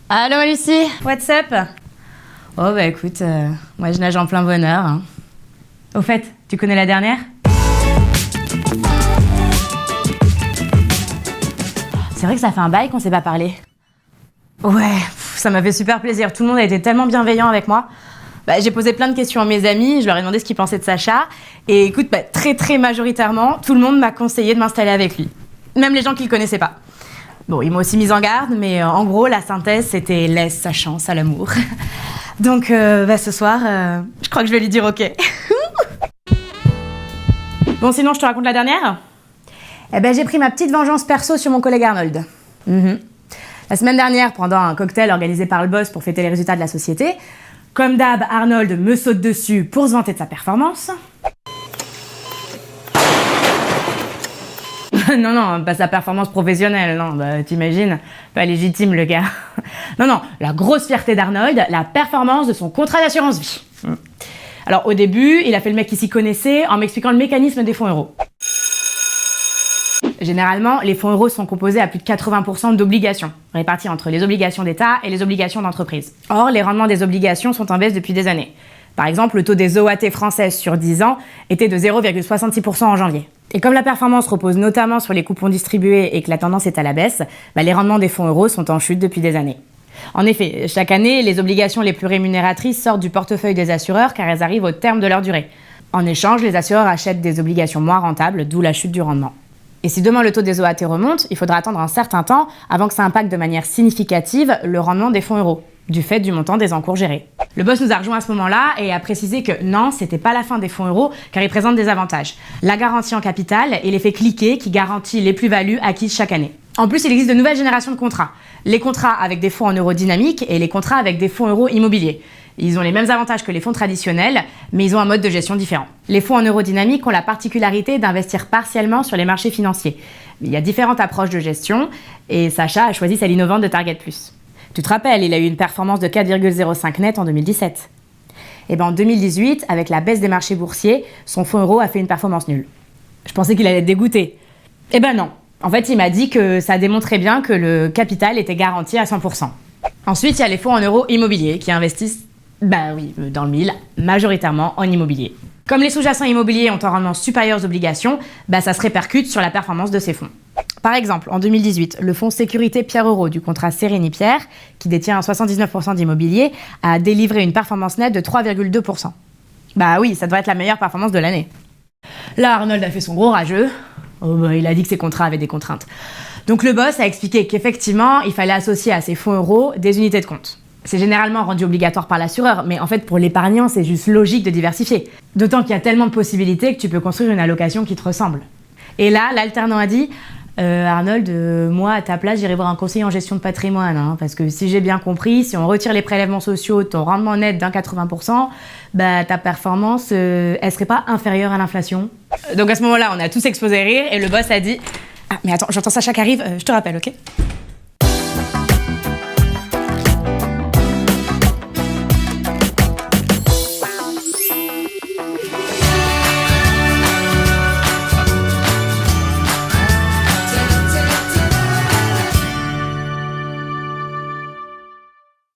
Allô Lucie. What's up? Oh bah écoute, moi je nage en plein bonheur. Hein. Au fait, tu connais la dernière? C'est vrai que ça fait un bail qu'on s'est pas parlé. Ouais, ça m'a fait super plaisir. Tout le monde a été tellement bienveillant avec moi. Bah, j'ai posé plein de questions à mes amis, je leur ai demandé ce qu'ils pensaient de Sacha. Et écoute, très majoritairement, tout le monde m'a conseillé de m'installer avec lui. Même les gens qui le connaissaient pas. Bon, ils m'ont aussi mise en garde, mais en gros, la synthèse, c'était laisse sa chance à l'amour. Donc, ce soir, je crois que je vais lui dire ok. Bon, sinon, je te raconte la dernière? Eh ben, j'ai pris ma petite vengeance perso sur mon collègue Arnold. La semaine dernière, pendant un cocktail organisé par le boss pour fêter les résultats de la société, comme d'hab, Arnold me saute dessus pour se vanter de sa performance. Non, pas sa performance professionnelle, non, bah t'imagines, pas légitime le gars. Non, la grosse fierté d'Arnold, la performance de son contrat d'assurance vie. Alors au début, il a fait le mec qui s'y connaissait en m'expliquant le mécanisme des fonds euros. Généralement, les fonds euros sont composés à plus de 80% d'obligations, réparties entre les obligations d'État et les obligations d'entreprise. Or, les rendements des obligations sont en baisse depuis des années. Par exemple, le taux des OAT françaises sur 10 ans était de 0,66% en janvier. Et comme la performance repose notamment sur les coupons distribués et que la tendance est à la baisse, les rendements des fonds euros sont en chute depuis des années. En effet, chaque année, les obligations les plus rémunératrices sortent du portefeuille des assureurs car elles arrivent au terme de leur durée. En échange, les assureurs achètent des obligations moins rentables, d'où la chute du rendement. Et si demain le taux des OAT remonte, il faudra attendre un certain temps avant que ça impacte de manière significative le rendement des fonds euros, du fait du montant des encours gérés. Le boss nous a rejoint à ce moment-là et a précisé que non, c'était pas la fin des fonds euros car ils présentent des avantages. La garantie en capital et l'effet cliqué qui garantit les plus-values acquises chaque année. En plus, il existe de nouvelles générations de contrats. Les contrats avec des fonds en euros dynamiques et les contrats avec des fonds euros immobiliers. Ils ont les mêmes avantages que les fonds traditionnels, mais ils ont un mode de gestion différent. Les fonds en euros dynamiques ont la particularité d'investir partiellement sur les marchés financiers. Il y a différentes approches de gestion et Sacha a choisi celle innovante de Target+. Tu te rappelles, il a eu une performance de 4,05 net en 2017. Et en 2018, avec la baisse des marchés boursiers, son fonds euro a fait une performance nulle. Je pensais qu'il allait être dégoûté. Non. En fait, il m'a dit que ça démontrait bien que le capital était garanti à 100%. Ensuite, il y a les fonds en euros immobiliers qui investissent, dans le mille, majoritairement en immobilier. Comme les sous-jacents immobiliers ont un rendement supérieur aux obligations, ça se répercute sur la performance de ces fonds. Par exemple, en 2018, le fonds Sécurité Pierre Euro du contrat Sérénie-Pierre, qui détient 79% d'immobilier, a délivré une performance nette de 3,2%. Oui, ça devrait être la meilleure performance de l'année. Là, Arnold a fait son gros rageux. Il a dit que ses contrats avaient des contraintes. Donc le boss a expliqué qu'effectivement, il fallait associer à ces fonds euros des unités de compte. C'est généralement rendu obligatoire par l'assureur, mais en fait, pour l'épargnant, c'est juste logique de diversifier. D'autant qu'il y a tellement de possibilités que tu peux construire une allocation qui te ressemble. Et là, l'alternant a dit Arnold, moi, à ta place, j'irai voir un conseiller en gestion de patrimoine, parce que si j'ai bien compris, si on retire les prélèvements sociaux, ton rendement net d'un 80%, ta performance, elle serait pas inférieure à l'inflation. Donc à ce moment-là, on a tous explosé rire et le boss a dit « Ah, mais attends, j'entends Sacha qui arrive, je te rappelle, ok ?»